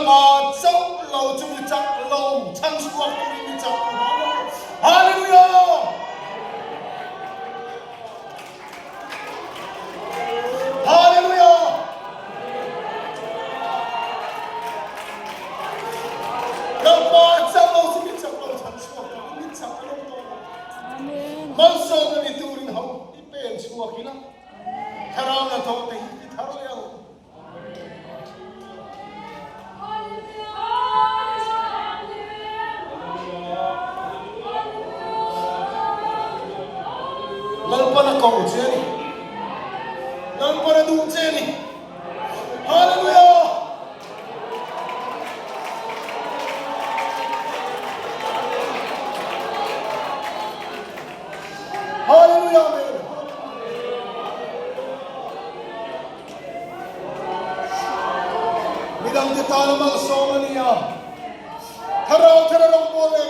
mà dẫu lâu chúng như chắc lâu chăn suốt cũng như chắc Hallelujah. Hallelujah. Lâu mà dẫu lâu chúng như chắc lâu chăn suốt cũng như chắc lâu Mal so na ni turin hau ipen suwa kina harang na to te tharo ya mal pa na ko cheni mal pa na du cheni hallelujah hallelujah midang detalo mang songa niya tharaw thararong pole